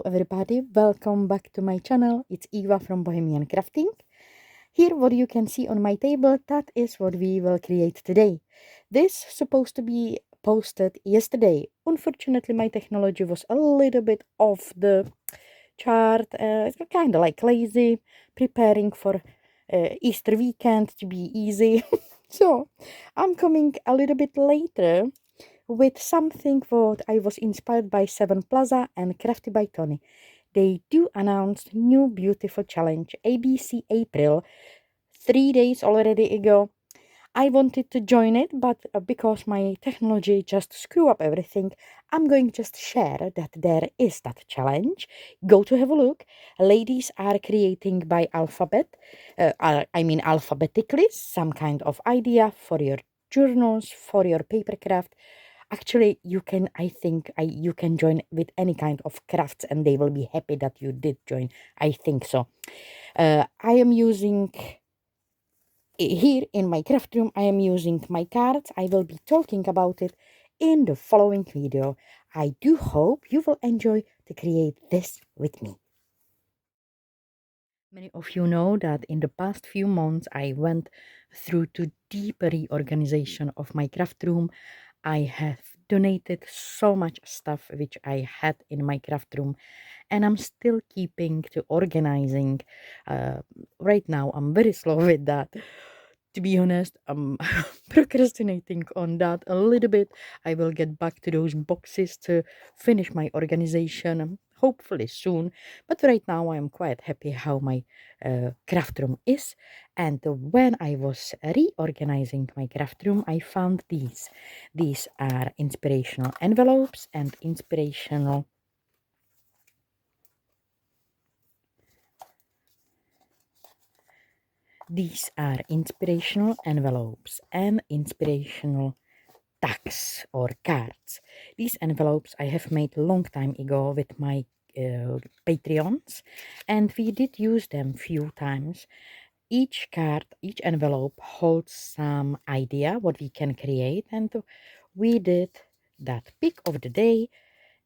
everybody, welcome back to my channel. It's Eva from Bohemian Crafting. Here what you can see on my table, that is what we will create today. This supposed to be posted yesterday. Unfortunately my technology was a little bit off the chart. It's kind of like lazy, preparing for Easter weekend to be easy. So I'm coming a little bit later with something what I was inspired by Seven Plaza and Crafty by Tony. They do announce new beautiful challenge ABC April 3 days already ago. I wanted to join it, but because my technology just screw up everything, I'm going just share that there is that challenge. Go to have a look. Ladies are creating by alphabet, alphabetically, some kind of idea for your journals, for your paper craft. Actually, you can, you can join with any kind of crafts and they will be happy that you did join. I think so. I am using here in my craft room, I am using my cards. I will be talking about it in the following video. I do hope you will enjoy to create this with me. Many of you know that in the past few months I went through to deep reorganization of my craft room. I have donated so much stuff which I had in my craft room and I'm still keeping to organizing. Right now I'm very slow with that. To be honest, I'm procrastinating on that a little bit. I will get back to those boxes to finish my organization hopefully soon. But right now I am quite happy how my craft room is. And when I was reorganizing my craft room, I found these. These are inspirational envelopes and inspirational These are inspirational envelopes and inspirational tags or cards. These envelopes I have made a long time ago with my Patreons, and we did use them few times. Each card, each envelope holds some idea what we can create, and we did that pick of the day,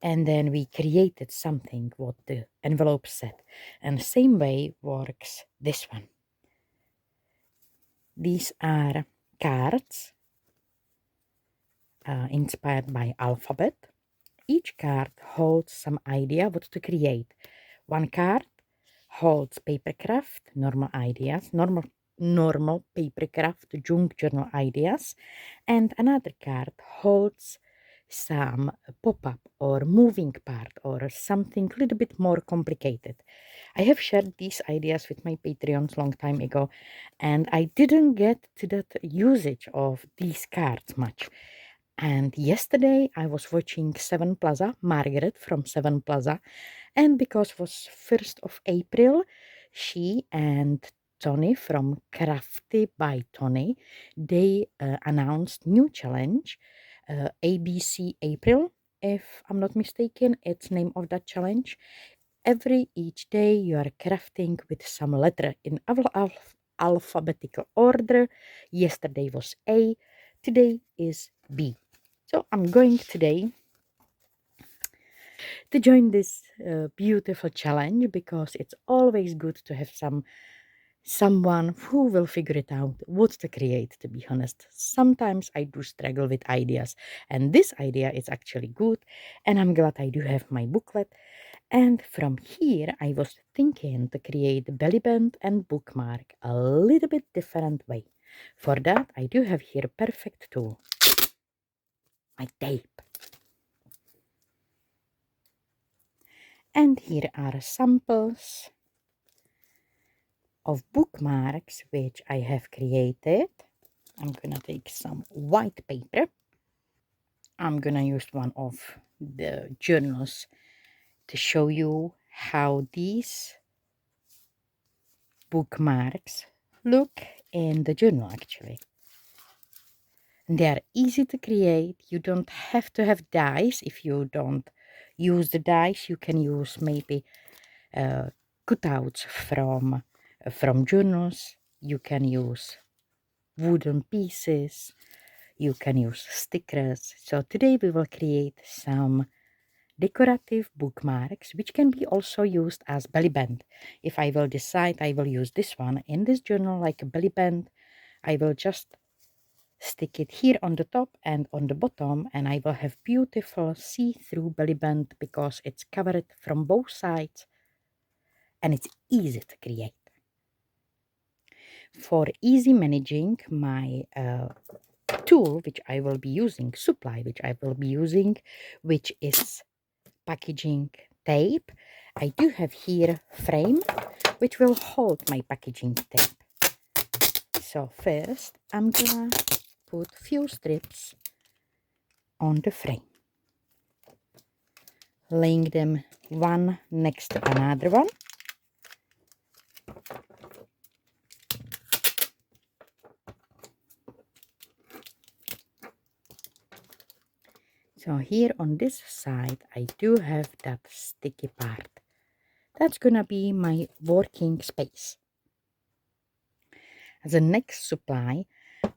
and then we created something what the envelope said. And same way works this one. These are cards inspired by alphabet. Each card holds some idea what to create. One card holds papercraft, normal ideas, normal papercraft, junk journal ideas, and another card holds some pop-up or moving part or something a little bit more complicated. I have shared these ideas with my Patreons long time ago, and I didn't get to that usage of these cards much. And yesterday I was watching Seven Plaza, Margaret from Seven Plaza, and because it was 1st of April, she and Tony from Crafty by Tony, they announced new challenge, ABC April, if I'm not mistaken, it's name of that challenge. Each day you are crafting with some letter in alphabetical order. Yesterday was A, today is B. So I'm going today to join this beautiful challenge because it's always good to have someone who will figure it out what to create. To be honest, sometimes I do struggle with ideas, and this idea is actually good, and I'm glad I do have my booklet. And from here I was thinking to create belly band and bookmark a little bit different way. For that I do have here a perfect tool, my tape. And here are samples of bookmarks which I have created. I'm gonna take some white paper. I'm gonna use one of the journals to show you how these bookmarks look in the journal actually. They are easy to create. You don't have to have dies. If you don't use the dies, you can use maybe cutouts from journals. You can use wooden pieces. You can use stickers. So today we will create some decorative bookmarks, which can be also used as belly band. If I will decide I will use this one in this journal like a belly band, I will just stick it here on the top and on the bottom, and I will have beautiful see-through belly band because it's covered from both sides and it's easy to create. For easy managing my tool which I will be using, supply which I will be using, which is packaging tape. I do have here frame which will hold my packaging tape. So first I'm gonna put few strips on the frame, laying them one next to another one. So here on this side I do have that sticky part. That's gonna be my working space. The next supply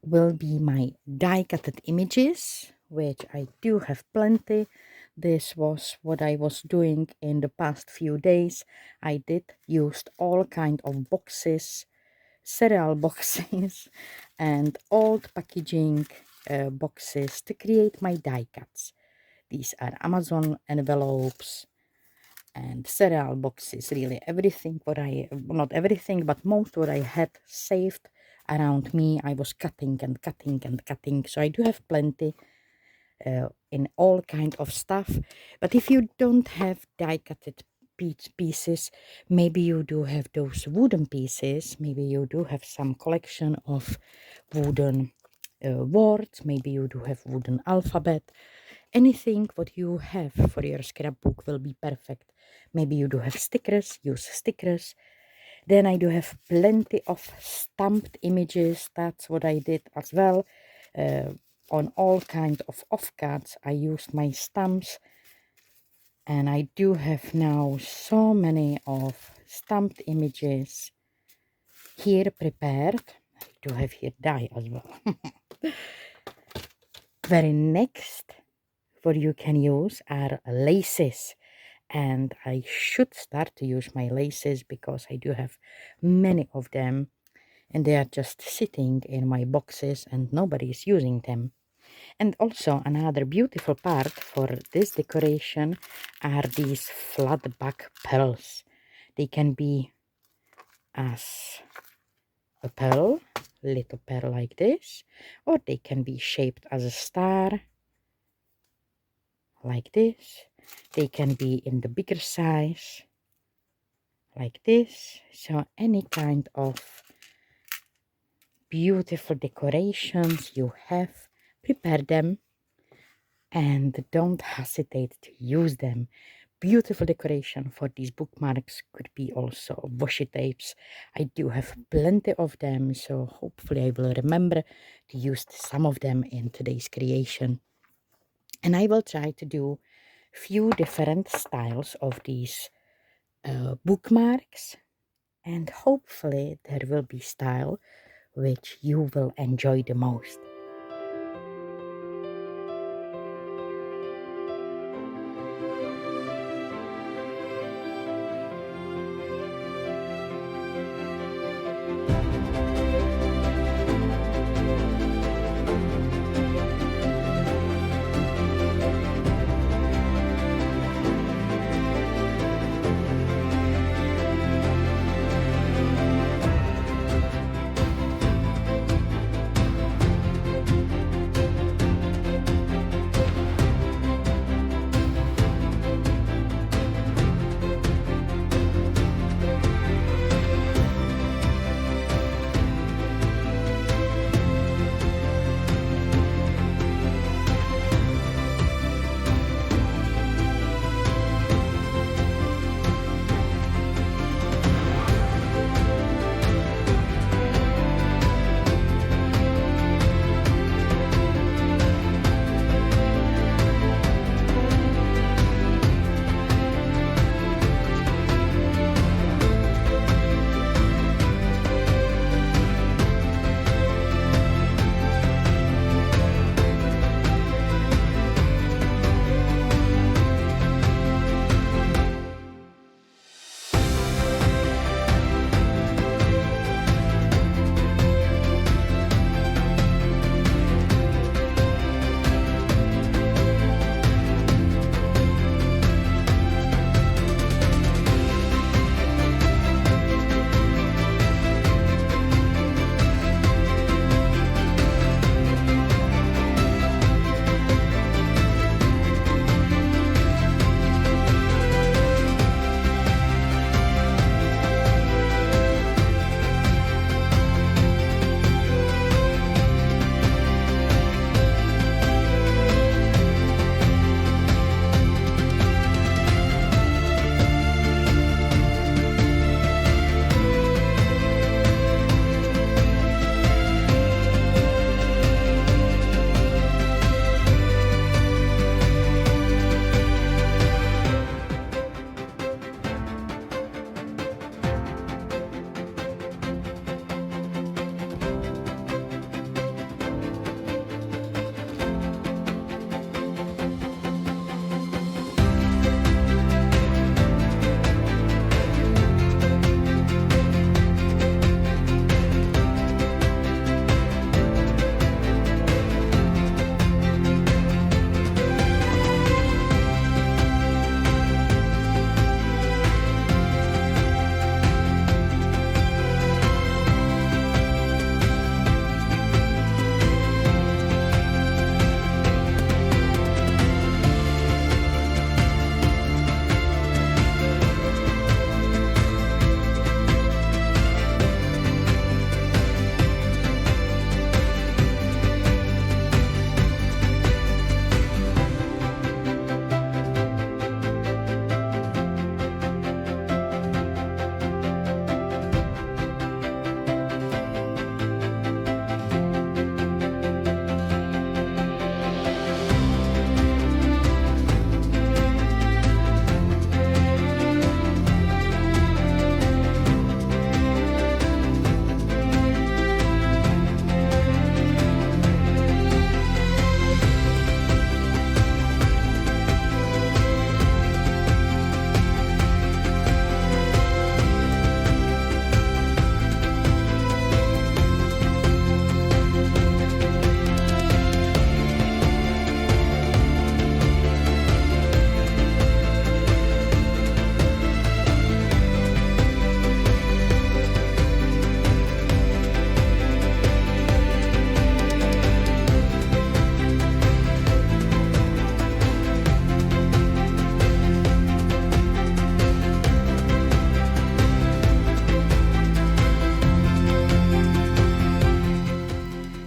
will be my die-cutted images, which I do have plenty. This was what I was doing in the past few days. I did used all kind of boxes, cereal boxes and old packaging boxes to create my die cuts. These are Amazon envelopes and cereal boxes, really everything what I, not everything, but most what I had saved around me, I was cutting and cutting and cutting. So I do have plenty in all kind of stuff. But if you don't have die-cutted pieces, maybe you do have those wooden pieces, maybe you do have some collection of wooden words, maybe you do have wooden alphabet. Anything what you have for your scrapbook will be perfect. Maybe you do have stickers, use stickers. Then I do have plenty of stamped images. That's what I did as well. On all kind of offcuts, I used my stamps. And I do have now so many of stamped images here prepared. I do have here die as well. Very next, what you can use are laces. And I should start to use my laces because I do have many of them and they are just sitting in my boxes and nobody is using them. And also another beautiful part for this decoration are these flat back pearls. They can be as a pearl, little pearl like this, or they can be shaped as a star like this. They can be in the bigger size, like this. So any kind of beautiful decorations you have, prepare them and don't hesitate to use them. Beautiful decoration for these bookmarks could be also washi tapes. I do have plenty of them, so hopefully I will remember to use some of them in today's creation. And I will try to do few different styles of these bookmarks, and hopefully there will be style which you will enjoy the most.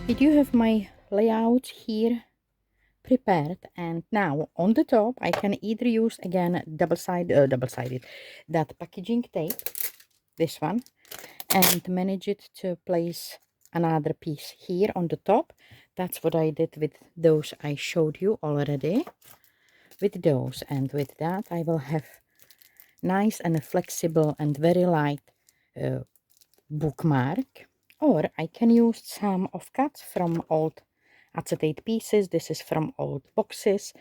I do have my layout here prepared, and now on the top I can either use again double-sided that packaging tape, this one, and manage it to place another piece here on the top. That's what I did with those I showed you already. With those, and with that I will have nice and flexible and very light bookmark. Or I can use some of cuts from old acetate pieces. This is from old boxes.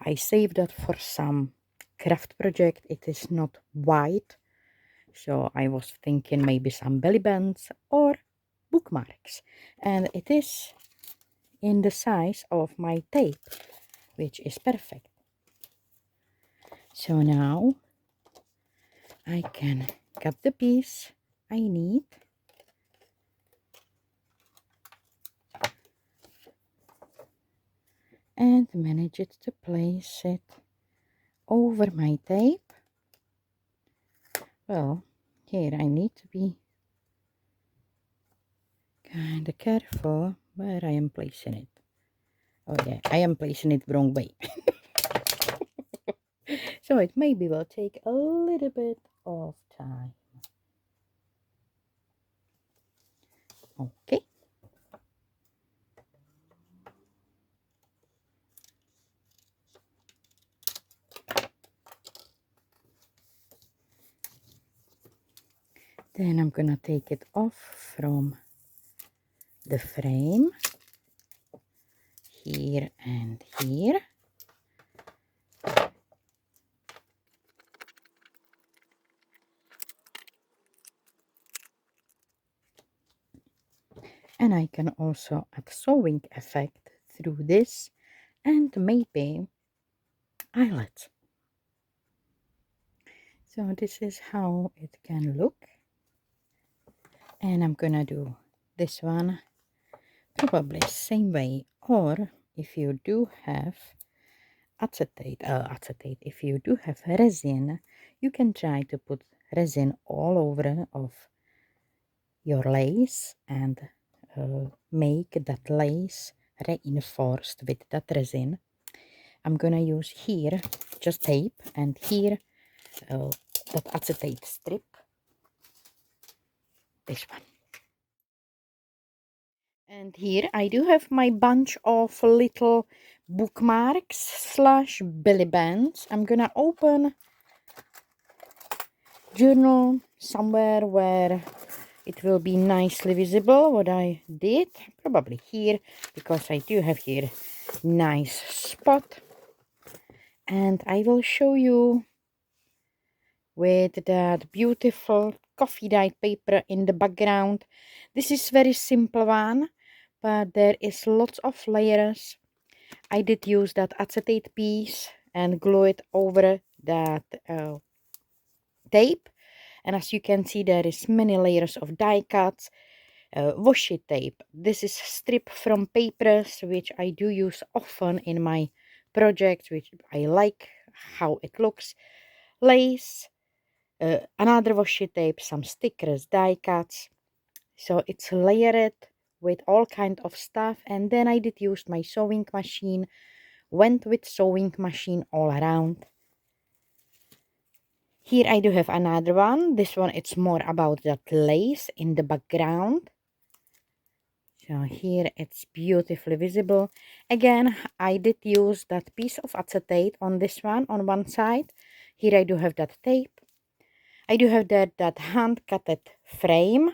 I saved that for some craft project. It is not white, so I was thinking maybe some belly bands or bookmarks, and it is in the size of my tape, which is perfect. So now I can cut the piece I need, and manage it to place it over my tape. Well, here I need to be kind of careful where I am placing it. Oh yeah, I am placing it wrong way. So it maybe will take a little bit of time. Okay. Then I'm gonna take it off from the frame, here and here. And I can also add sewing effect through this, and maybe eyelets. So this is how it can look. And I'm gonna do this one probably same way. Or if you do have acetate, if you do have resin, you can try to put resin all over of your lace and make that lace reinforced with that resin. I'm gonna use here just tape, and here that acetate strip, this one. And here I do have my bunch of little bookmarks slash belly bands. I'm gonna open journal somewhere where it will be nicely visible what I did. Probably here, because I do have here nice spot. And I will show you with that beautiful coffee dyed paper in the background. This is very simple one, but there is lots of layers. I did use that acetate piece and glue it over that tape, and as you can see there is many layers of die cuts. Washi tape, this is strip from papers which I do use often in my projects, which I like how it looks. Lace, another washi tape, some stickers, die cuts. So it's layered with all kind of stuff. And then I did use my sewing machine, went with sewing machine all around. Here I do have another one. This one it's more about that lace in the background. So here it's beautifully visible. Again, I did use that piece of acetate on this one on one side. Here I do have that tape. I do have that hand-cutted frame.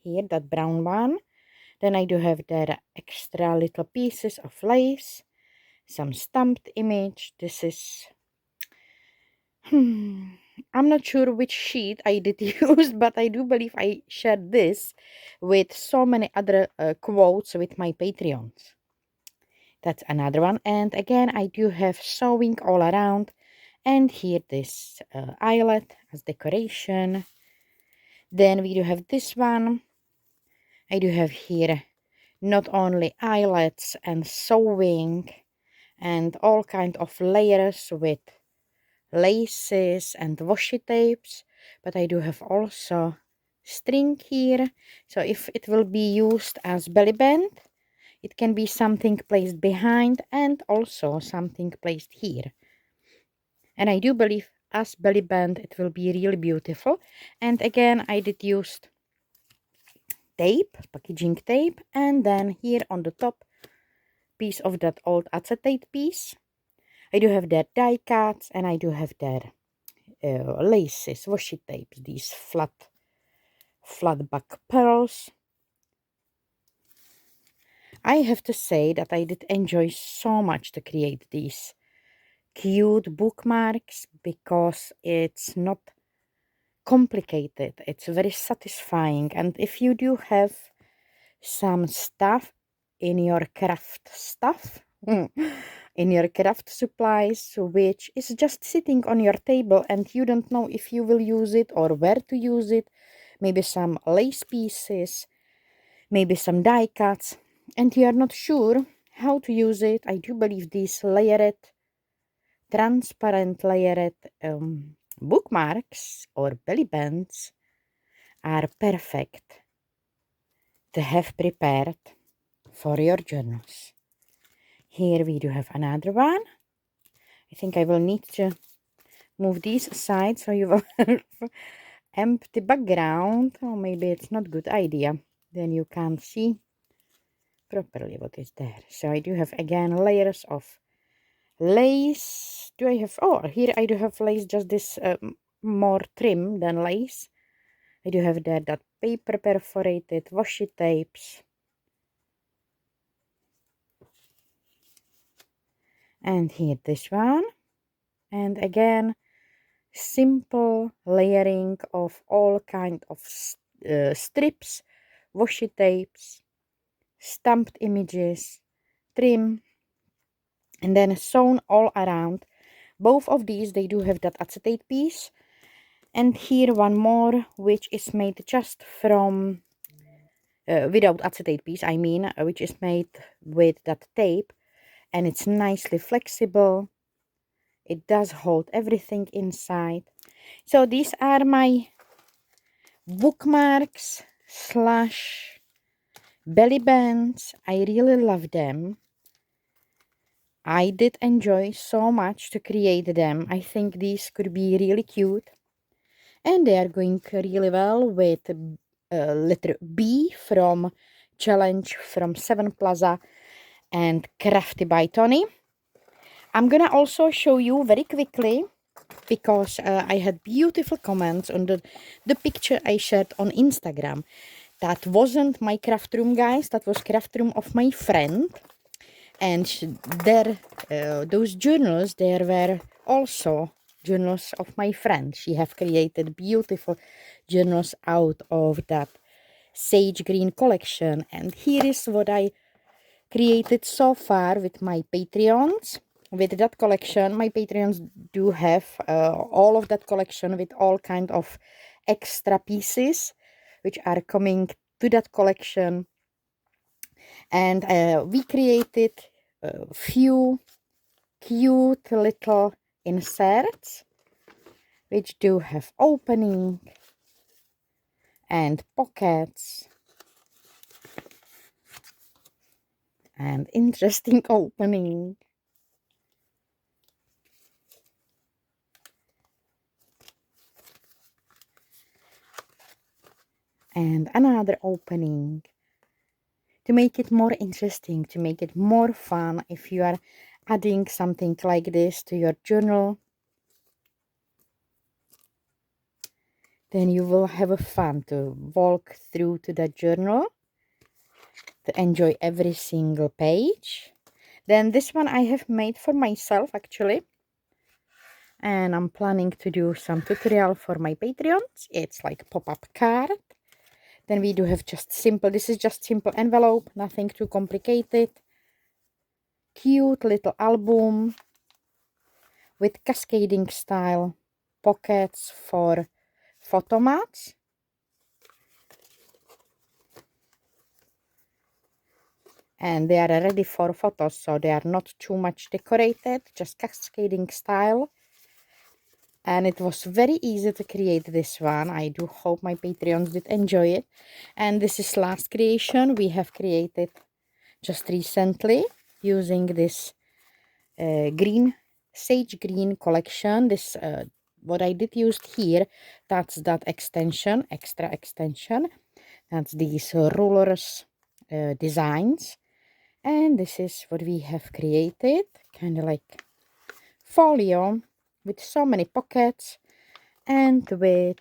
Here, that brown one. Then I do have that extra little pieces of lace. Some stamped image. This is... I'm not sure which sheet I did use, but I do believe I shared this with so many other quotes with my Patreons. That's another one. And again, I do have sewing all around. And here this eyelet as decoration. Then we do have this one. I do have here not only eyelets and sewing and all kind of layers with laces and washi tapes, but I do have also string here. So if it will be used as belly band, It can be something placed behind and also something placed here. And I do believe as belly band it will be really beautiful. And again, I did use tape, packaging tape, and then here on the top piece of that old acetate piece. I do have that die cuts, and I do have that laces, washi tapes, these flat back pearls. I have to say that I did enjoy so much to create these cute bookmarks because it's not complicated. It's very satisfying, and if you do have some stuff in your craft stuff, in your craft supplies, which is just sitting on your table and you don't know if you will use it or where to use it, maybe some lace pieces, maybe some die cuts, and you are not sure how to use it, I do believe these transparent layered bookmarks or belly bands are perfect to have prepared for your journals. Here we do have another one. I think I will need to move these aside so you will have empty background. Or maybe it's not a good idea. Then you can't see properly what is there. So I do have again layers of lace. Do I have, oh, here I do have lace, just this more trim than lace. I do have that paper perforated washi tapes. And here this one. And again, simple layering of all kind of strips, washi tapes, stamped images, trim, and then sewn all around. Both of these, they do have that acetate piece. And here one more, which is made just from, without acetate piece, I mean, which is made with that tape. And it's nicely flexible. It does hold everything inside. So these are my bookmarks slash belly bands. I really love them. I did enjoy so much to create them. I think these could be really cute. And they are going really well with letter B from Challenge from 7 Plaza and Crafty by Tony. I'm gonna also show you very quickly, because I had beautiful comments on the picture I shared on Instagram. That wasn't my craft room, guys. That was craft room of my friend. And those journals, there were also journals of my friend. She have created beautiful journals out of that sage green collection. And here is what I created so far with my Patreons. With that collection, my Patreons do have all of that collection with all kind of extra pieces which are coming to that collection. And we created a few cute little inserts which do have opening and pockets and interesting opening. And another opening, to make it more interesting, to make it more fun. If you are adding something like this to your journal, then you will have a fun to walk through to that journal, to enjoy every single page. Then this one I have made for myself actually, and I'm planning to do some tutorial for my Patreons. It's like pop-up card. Then we do have just simple, this is just simple envelope, nothing too complicated. Cute little album with cascading style pockets for photo mats. And they are ready for photos, so they are not too much decorated, just cascading style. And it was very easy to create this one. I do hope my Patreons did enjoy it. And this is last creation. We have created just recently using this green sage green collection. This what I did use here, that's that extension, extra extension. That's these rulers designs, and this is what we have created, kind of like folio with so many pockets and with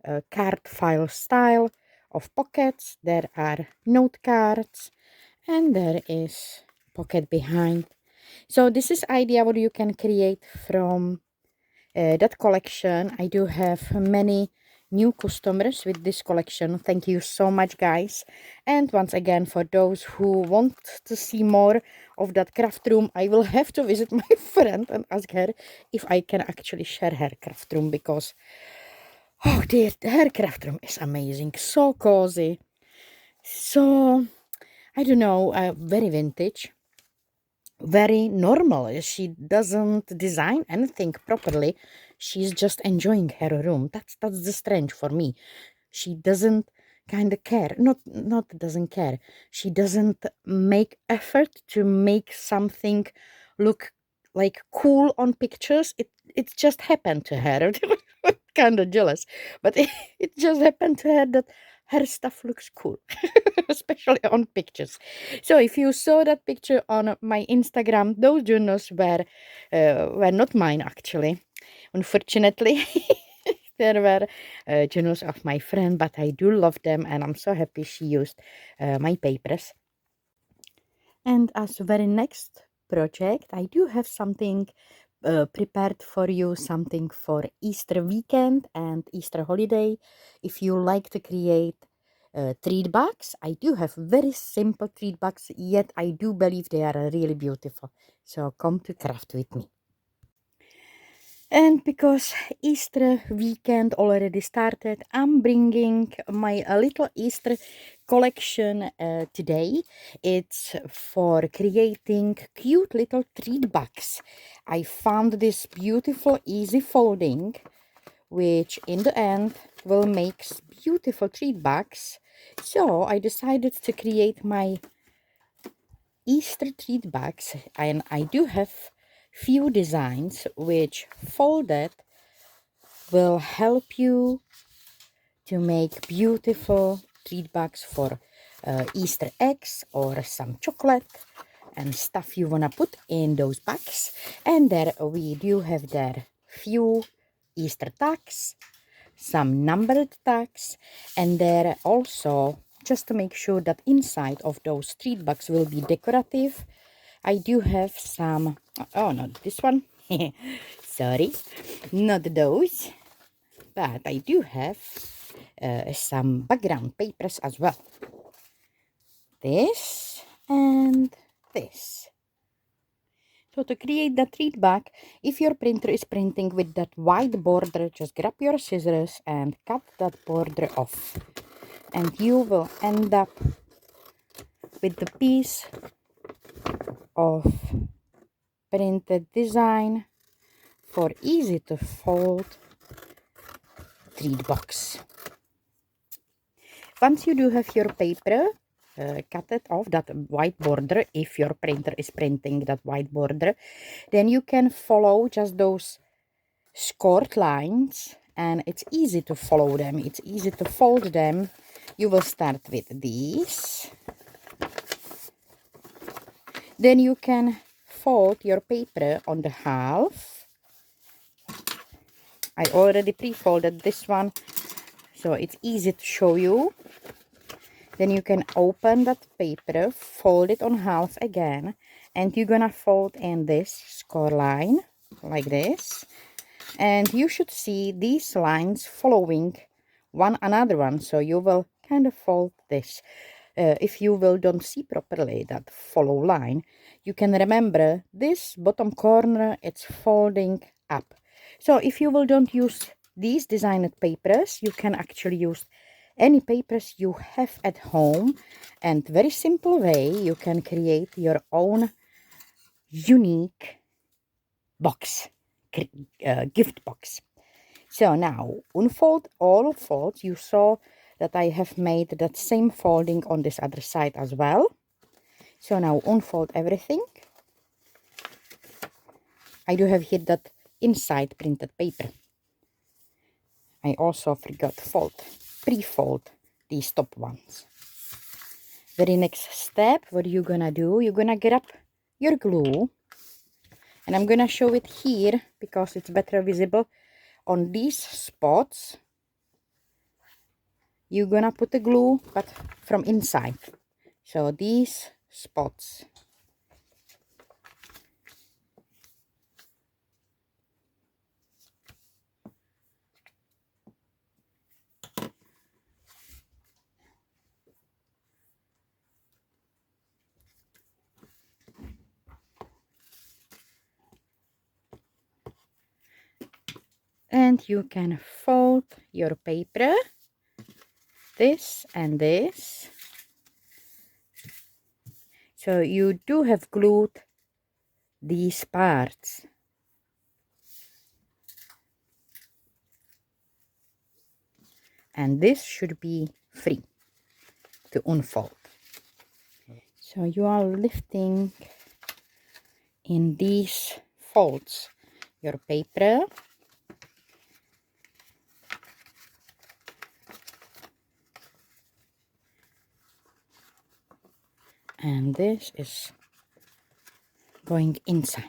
a card file style of pockets. There are note cards and there is pocket behind. So this is idea what you can create from that collection. I do have many new customers with this collection. Thank you so much, guys. And once again, for those who want to see more of that craft room, I will have to visit my friend and ask her if I can actually share her craft room, because oh dear, her craft room is amazing, so cozy, so I don't know, very vintage, very normal. She doesn't design anything properly. She's just enjoying her room. That's the strange for me. She doesn't kind of care. Not doesn't care. She doesn't make effort to make something look like cool on pictures. It just happened to her. Kind of jealous, but it just happened to her that her stuff looks cool, especially on pictures. So if you saw that picture on my Instagram, those journals were not mine actually. Unfortunately, there were journals of my friend, but I do love them, and I'm so happy she used my papers. And as very next project, I do have something prepared for you, something for Easter weekend and Easter holiday. If you like to create treat bags, I do have very simple treat bags, yet I do believe they are really beautiful. So come to craft with me. And because Easter weekend already started, I'm bringing my little Easter collection today. It's for creating cute little treat bags. I found this beautiful easy folding, which in the end will make beautiful treat bags. So I decided to create my Easter treat bags, and I do have few designs which folded will help you to make beautiful treat bags for Easter eggs or some chocolate and stuff you wanna put in those bags. And there we do have there few Easter tags, some numbered tags, and there also, just to make sure that inside of those treat bags will be decorative, I do have some, oh not this one, sorry, not those, but I do have some background papers as well. This and this. So to create that treat bag, if your printer is printing with that white border, just grab your scissors and cut that border off. And you will end up with the piece of printed design for easy to fold treat box. Once you do have your paper, cut it off, that white border, if your printer is printing that white border, then you can follow just those scored lines, and it's easy to follow them, it's easy to fold them. You will start with these, then you can fold your paper on the half. I already pre-folded this one, so it's easy to show you. Then you can open that paper, fold it on half again, and you're gonna fold in this score line like this, and you should see these lines following one another one, so you will kind of fold this. If you don't see properly that follow line, you can remember this bottom corner, it's folding up. So if you don't use these designed papers, you can actually use any papers you have at home, and very simple way you can create your own unique box, gift box. So now unfold all folds. You saw that I have made that same folding on this other side as well. So now unfold everything. I do have here that inside printed paper. I also forgot pre-fold these top ones. Very next step, what you're gonna do, you're gonna get up your glue, and I'm gonna show it here because it's better visible. On these spots, you're gonna put the glue, but from inside. So these spots. And you can fold your paper, this and this. So you do have glued these parts. And this should be free to unfold. So you are lifting in these folds your paper. And this is going inside,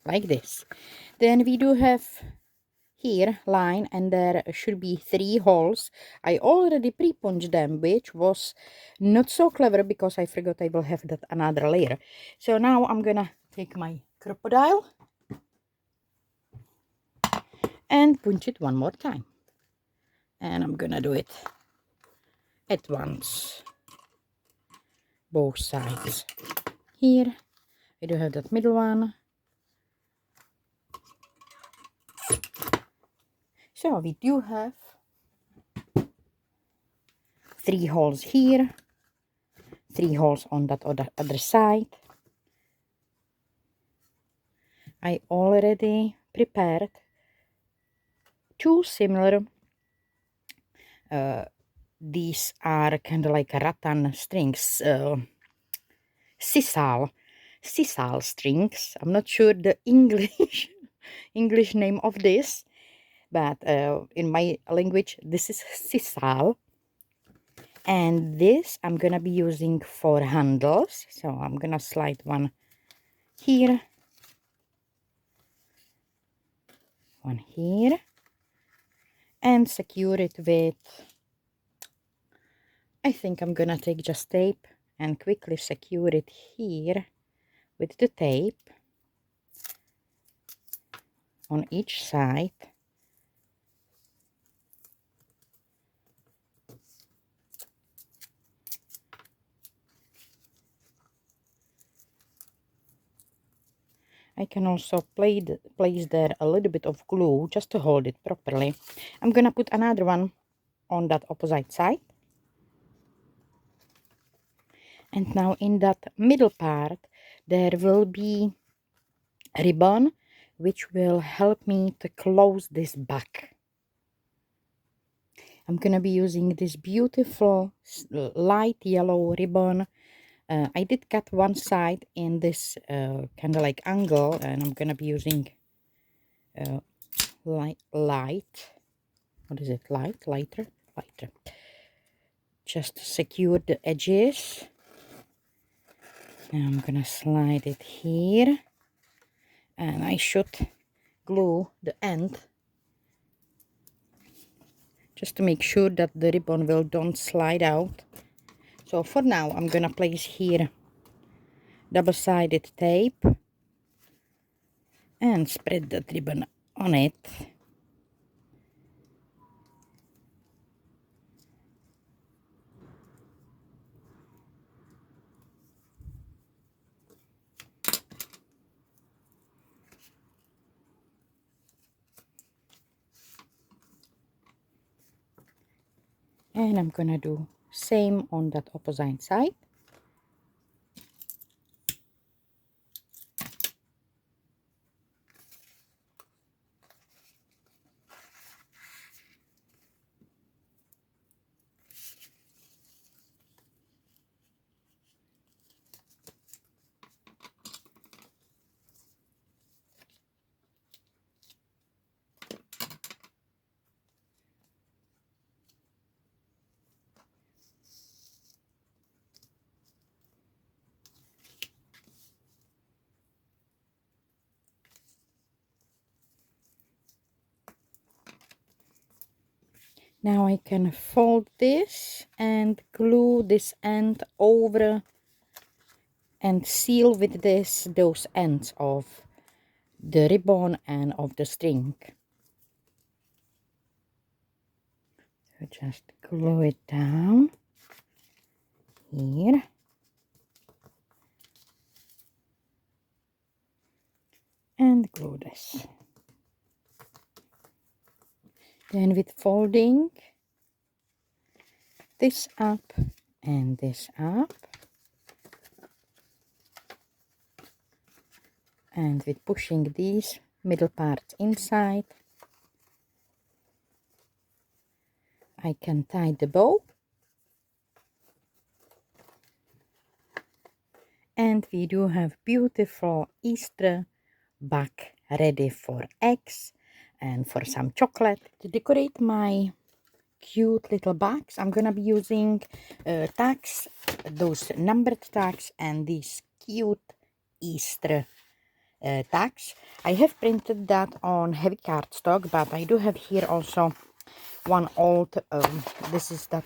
like this. Then we do have here line, and there should be 3 holes. I already pre-punched them, which was not so clever because I forgot I will have that another layer. So now I'm gonna take my crocodile and punch it one more time. And I'm gonna do it at once, both sides. Here I do have that middle one. So we do have 3 holes here, 3 holes on that other side. I already prepared 2 similar. These are kind of like rattan strings, sisal strings. I'm not sure the English name of this, but in my language this is sisal. And this I'm gonna be using for handles, so I'm gonna slide one here, one here, and secure it with, I think I'm gonna take just tape and quickly secure it here with the tape on each side. I can also place there a little bit of glue just to hold it properly. I'm gonna put another one on that opposite side. And now in that middle part, there will be a ribbon which will help me to close this back. I'm gonna be using this beautiful light yellow ribbon. I did cut one side in this kind of like angle, and I'm gonna be using light. What is it? Lighter. Just to secure the edges. Now I'm gonna slide it here, and I should glue the end just to make sure that the ribbon don't slide out. So for now I'm gonna place here double-sided tape and spread that ribbon on it. And I'm gonna do same on that opposite side. Now I can fold this and glue this end over and seal with this those ends of the ribbon and of the string. So just glue it down here. And glue this. Then with folding this up and this up, and with pushing these middle parts inside, I can tie the bow. And we do have beautiful Easter bag ready for eggs and for some chocolate. To decorate my cute little bags, I'm gonna be using tags, those numbered tags, and these cute Easter tags. I have printed that on heavy cardstock, but I do have here also one old, this is that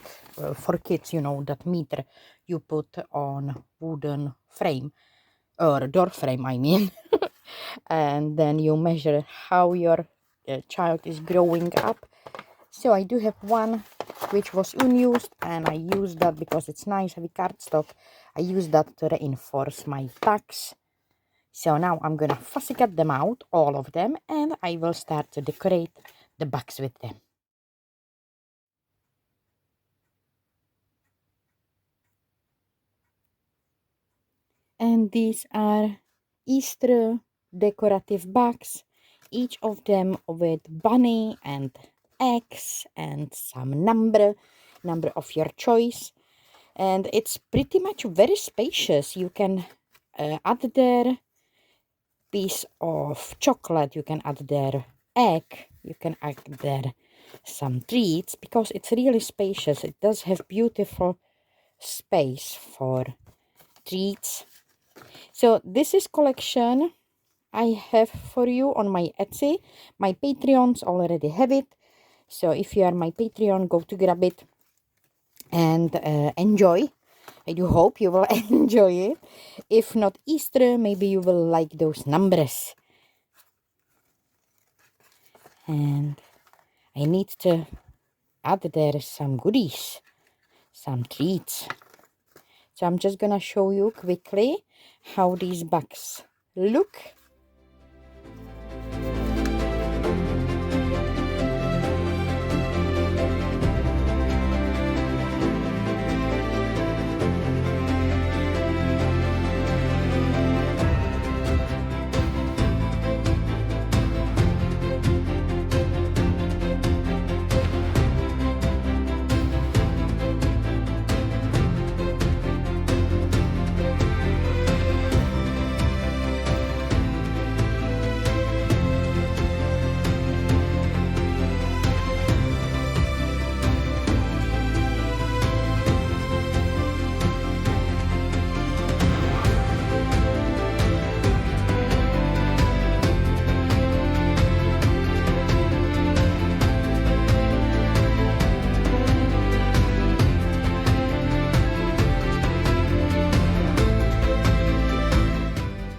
for kids, you know, that meter you put on wooden frame, or door frame, I mean. And then you measure how your child is growing up. So I do have one which was unused, and I use that because it's nice heavy cardstock. I use that to reinforce my tags. So now I'm gonna fussy cut them out, all of them, and I will start to decorate the bags with them. And these are Easter decorative bags, each of them with bunny and eggs and some number of your choice. And it's pretty much very spacious. You can add there piece of chocolate, you can add there egg, you can add there some treats, because it's really spacious. It does have beautiful space for treats. So this is collection I have for you on my Etsy. My Patreons already have it. So if you are my Patreon, go to grab it and enjoy. I do hope you will enjoy it. If not Easter, maybe you will like those numbers. And I need to add there some goodies, some treats. So I'm just gonna show you quickly how these bags look.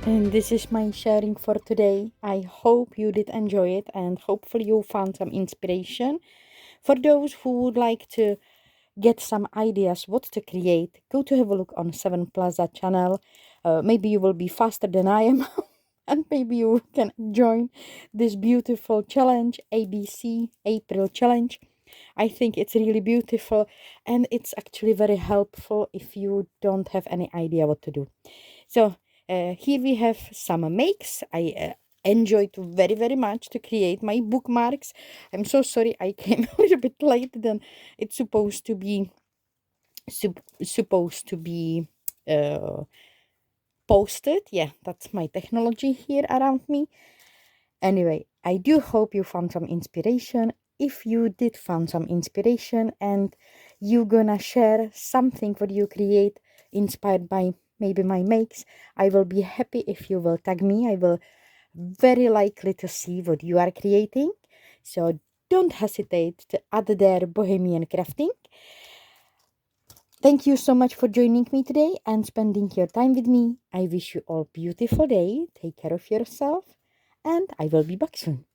And this is my sharing for today. I hope you did enjoy it, and hopefully you found some inspiration. For those who would like to get some ideas what to create, go to have a look on 7 Plaza channel. Maybe you will be faster than I am. And maybe you can join this beautiful challenge, ABC April challenge. I think it's really beautiful, and it's actually very helpful if you don't have any idea what to do. So here we have some makes. I enjoyed very much to create my bookmarks. I'm so sorry I came a little bit late than it's supposed to be posted. Yeah, that's my technology here around me. Anyway, I do hope you found some inspiration. If you did find some inspiration and you gonna share something what you create inspired by maybe my makes, I will be happy if you will tag me. I will very likely to see what you are creating. So don't hesitate to add their bohemian crafting. Thank you so much for joining me today and spending your time with me. I wish you all a beautiful day. Take care of yourself, and I will be back soon.